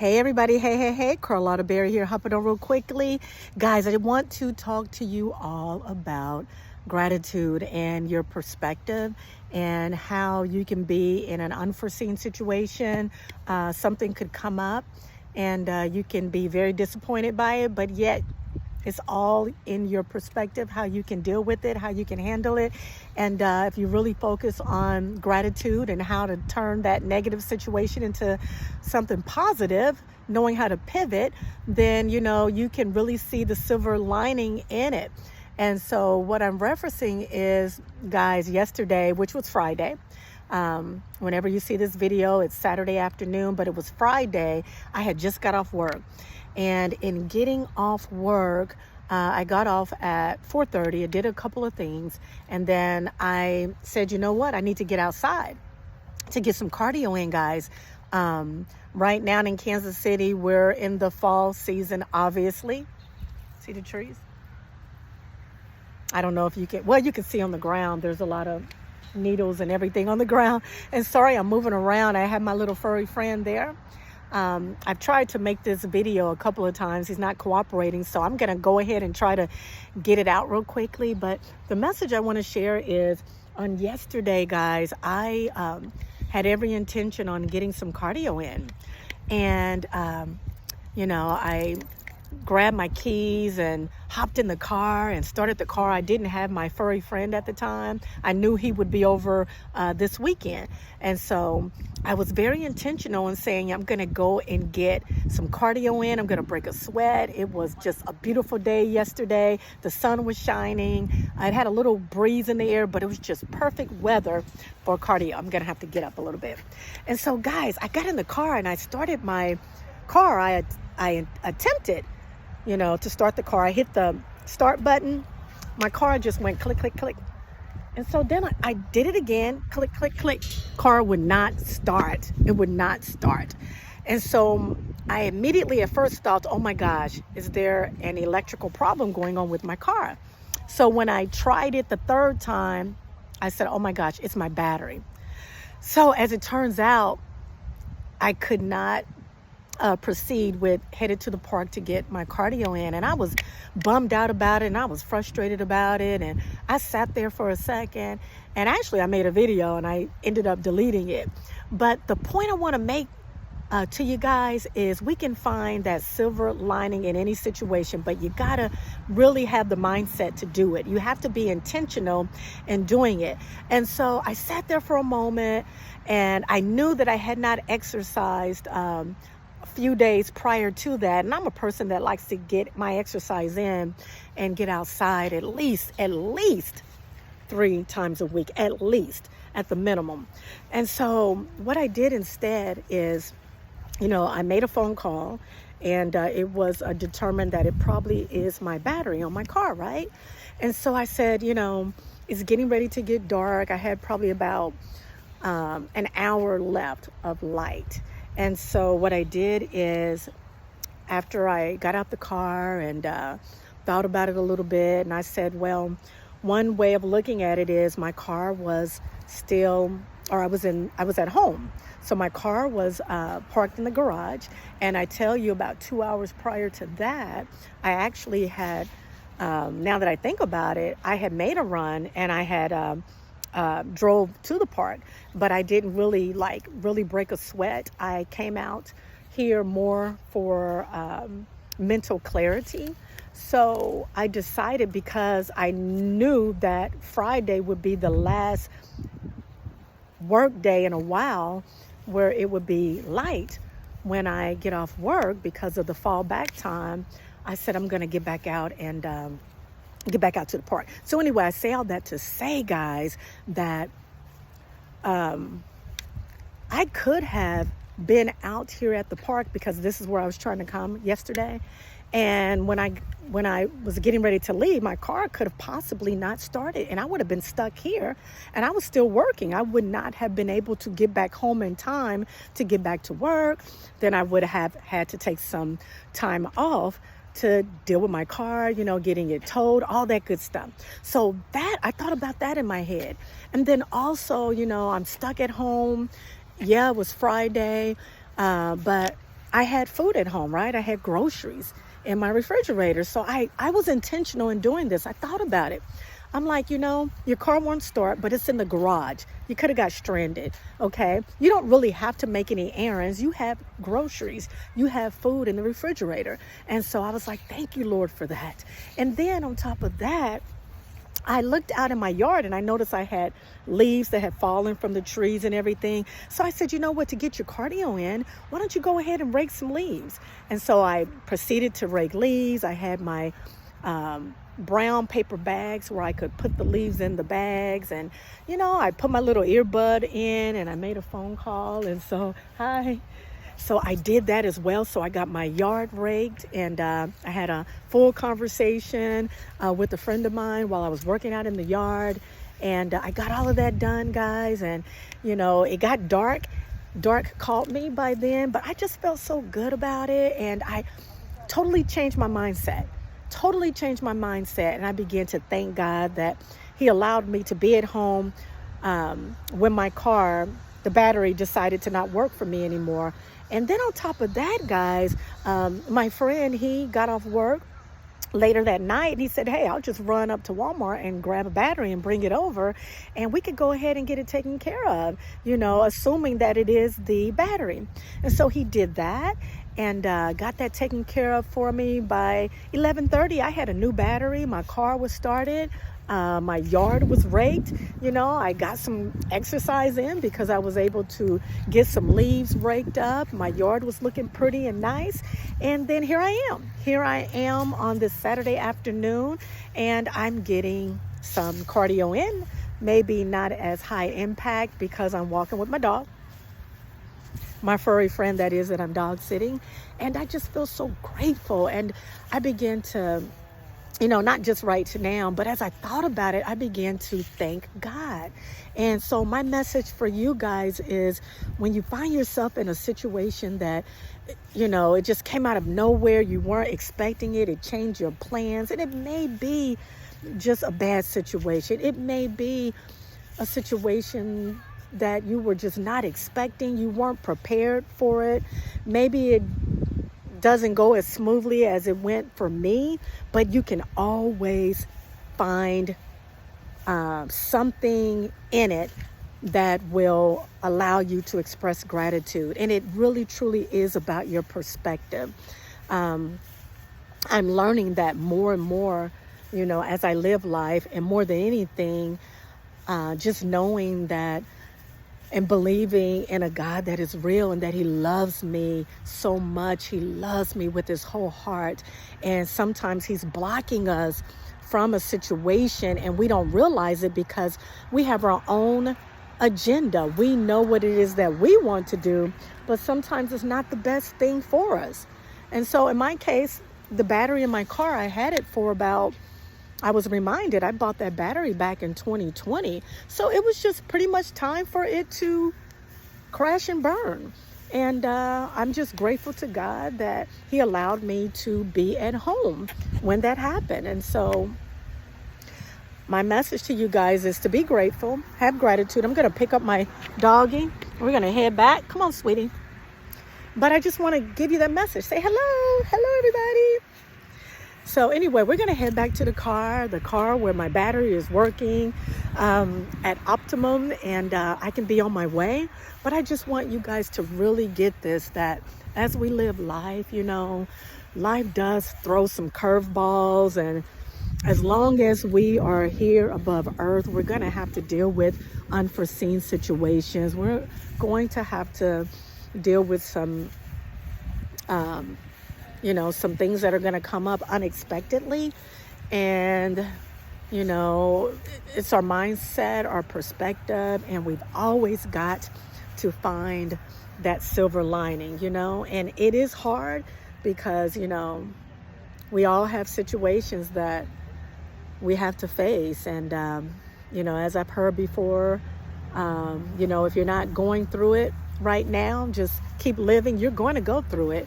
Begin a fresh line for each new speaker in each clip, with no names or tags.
Hey everybody, hey, Carlotta Berry here, hopping on real quickly. Guys, I want to talk to you all about gratitude and your perspective and how you can be in an unforeseen situation. Something could come up and you can be very disappointed by it, but yet it's all in your perspective, how you can deal with it, how you can handle it. And if you really focus on gratitude and how to turn that negative situation into something positive, knowing how to pivot, then, you can really see the silver lining in it. And so what I'm referencing is, guys, yesterday, which was Friday, whenever you see this video, it's Saturday afternoon, but it was Friday. I had just got off work. And in getting off work, I got off at 4:30. I did a couple of things. And then I said, you know what? I need to get outside to get some cardio in, guys. Right now in Kansas City, we're in the fall season, obviously. See the trees? I don't know if you can. Well, you can see on the ground, there's a lot of needles and everything on the ground. And sorry, I'm moving around. I have my little furry friend there. I've tried to make this video a couple of times. He's not cooperating, so I'm going to go ahead and try to get it out real quickly. But the message I want to share is, on yesterday, guys, I had every intention on getting some cardio in. And, I grabbed my keys and hopped in the car and started the car. I didn't have my furry friend at the time. I knew he would be over this weekend. And so I was very intentional in saying, I'm going to go and get some cardio in. I'm going to break a sweat. It was just a beautiful day yesterday. The sun was shining. It had a little breeze in the air, but it was just perfect weather for cardio. I'm going to have to get up a little bit. And so, guys, I got in the car and I started my car. I attempted to start the car. I hit the start button. My car just went click, click, click. And so then I did it again, click, click, click. Car would not start. It would not start. And so I immediately at first thought, oh my gosh, is there an electrical problem going on with my car? So when I tried it the third time, I said, oh my gosh, it's my battery. So as it turns out, I could not proceed with headed to the park to get my cardio in. And I was bummed out about it and I was frustrated about it. And I sat there for a second and actually I made a video and I ended up deleting it. But the point I want to make to you guys is we can find that silver lining in any situation, but you got to really have the mindset to do it. You have to be intentional in doing it. And so I sat there for a moment and I knew that I had not exercised few days prior to that, and I'm a person that likes to get my exercise in and get outside at least 3 times a week, at least, at the minimum. And so what I did instead is, I made a phone call and it was determined that it probably is my battery on my car, right? And so I said, it's getting ready to get dark. I had probably about an hour left of light. And so what I did is, after I got out the car and thought about it a little bit, and I said, well, one way of looking at it is my car was still, or I was at home. So my car was parked in the garage. And I tell you, about 2 hours prior to that, I actually had, now that I think about it, I had made a run and I had drove to the park, but I didn't really break a sweat. I came out here more for mental clarity. So I decided, because I knew that Friday would be the last work day in a while where it would be light when I get off work because of the fallback time, I said I'm going to get back out and get back out to the park. So anyway, I say all that to say, guys, that I could have been out here at the park because this is where I was trying to come yesterday. And when I was getting ready to leave, my car could have possibly not started and I would have been stuck here and I was still working. I would not have been able to get back home in time to get back to work. Then I would have had to take some time off to deal with my car, getting it towed, all that good stuff. So that, I thought about that in my head. And then also, I'm stuck at home. Yeah, it was Friday, but I had food at home, right? I had groceries in my refrigerator. So I was intentional in doing this. I thought about it. I'm like, your car won't start, but it's in the garage. You could have got stranded, okay? You don't really have to make any errands. You have groceries. You have food in the refrigerator. And so I was like, thank you, Lord, for that. And then on top of that, I looked out in my yard and I noticed I had leaves that had fallen from the trees and everything. So I said, you know what, to get your cardio in, why don't you go ahead and rake some leaves? And so I proceeded to rake leaves. I had my brown paper bags where I could put the leaves in the bags. And, I put my little earbud in and I made a phone call. And so, hi. So I did that as well. So I got my yard raked and I had a full conversation with a friend of mine while I was working out in the yard. And I got all of that done, guys. And, it got dark. Dark caught me by then, but I just felt so good about it. And I totally changed my mindset. And I began to thank God that he allowed me to be at home when my car, the battery decided to not work for me anymore. And then on top of that, guys, my friend, he got off work later that night and he said, hey, I'll just run up to Walmart and grab a battery and bring it over and we could go ahead and get it taken care of, assuming that it is the battery. And so he did that and got that taken care of for me. By 11:30, I had a new battery. My car was started. My yard was raked. I got some exercise in because I was able to get some leaves raked up. My yard was looking pretty and nice. And then here I am on this Saturday afternoon, and I'm getting some cardio in. Maybe not as high impact because I'm walking with my dog. My furry friend, that is, that I'm dog sitting. And I just feel so grateful. And I began to, not just right now, but as I thought about it, I began to thank God. And so my message for you guys is when you find yourself in a situation that, it just came out of nowhere, you weren't expecting it, it changed your plans, and it may be just a bad situation. It may be a situation that you were just not expecting. You weren't prepared for it. Maybe it doesn't go as smoothly as it went for me, but you can always find something in it that will allow you to express gratitude. And it really, truly is about your perspective. I'm learning that more and more, as I live life, and more than anything, just knowing that and believing in a God that is real and that he loves me so much. He loves me with his whole heart. And sometimes he's blocking us from a situation and we don't realize it because we have our own agenda. We know what it is that we want to do, but sometimes it's not the best thing for us. And so in my case, the battery in my car, I had it for I was reminded I bought that battery back in 2020. So it was just pretty much time for it to crash and burn. And I'm just grateful to God that he allowed me to be at home when that happened. And so my message to you guys is to be grateful, have gratitude. I'm going to pick up my doggie. We're going to head back. Come on, sweetie. But I just want to give you that message. Say hello. Hello, everybody. So anyway, we're going to head back to the car where my battery is working at optimum, and I can be on my way. But I just want you guys to really get this, that as we live life, life does throw some curveballs. And as long as we are here above earth, we're going to have to deal with unforeseen situations. We're going to have to deal with some some things that are going to come up unexpectedly. And, it's our mindset, our perspective, and we've always got to find that silver lining, and it is hard because, we all have situations that we have to face. And, as I've heard before, if you're not going through it right now, just keep living. You're going to go through it.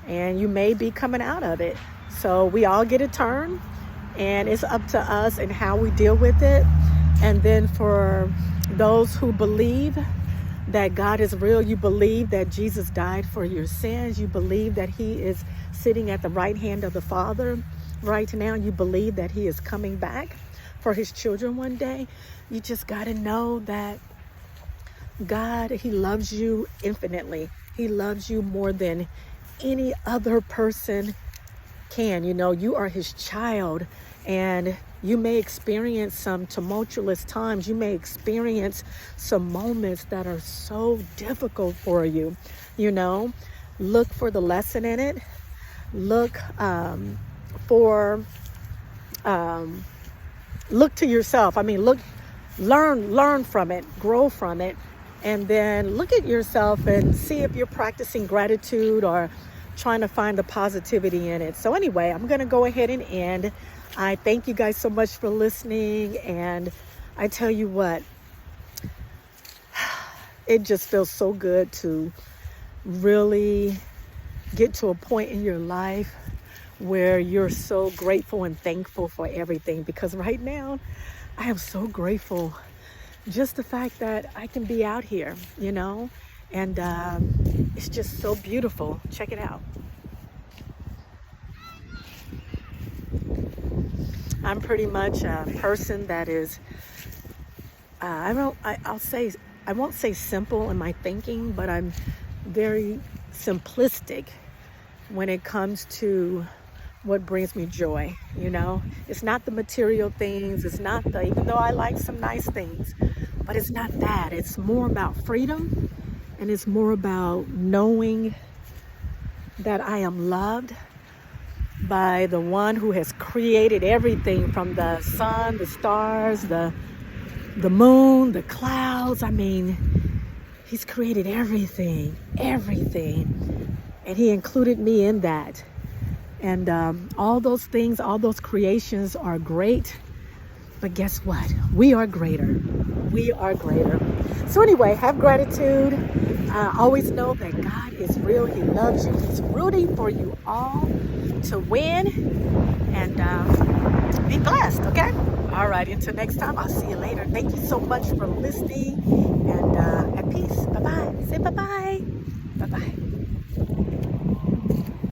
And you may be coming out of it. So we all get a turn, and it's up to us and how we deal with it. And then for those who believe that God is real. You believe that Jesus died for your sins. You believe that he is sitting at the right hand of the Father right now. You believe that he is coming back for his children one day. You just got to know that God, he loves you infinitely. He loves you more than any other person can. You know, you are his child, and you may experience some tumultuous times. You may experience some moments that are so difficult for you. You know, look for the lesson in it. Look for look to yourself. I mean, learn from it, grow from it, and then look at yourself and see if you're practicing gratitude or trying to find the positivity in it. So anyway, I'm going to go ahead and end. I thank you guys so much for listening. And I tell you what, it just feels so good to really get to a point in your life where you're so grateful and thankful for everything. Because right now, I am so grateful. Just the fact that I can be out here, you know, and it's just so beautiful. Check it out. I'm pretty much a person that is, I won't say simple in my thinking, but I'm very simplistic when it comes to what brings me joy. You know, it's not the material things. It's not even though I like some nice things, but it's not that. It's more about freedom, and it's more about knowing that I am loved by the one who has created everything, from the sun, the stars, the moon, the clouds. I mean, he's created everything. And he included me in that. And all those things, all those creations are great. But guess what? We are greater. We are greater. So anyway, have gratitude. Always know that God is real. He loves you. He's rooting for you all to win. And be blessed, okay? All right, until next time, I'll see you later. Thank you so much for listening. And at peace. Bye-bye. Say bye-bye. Bye-bye.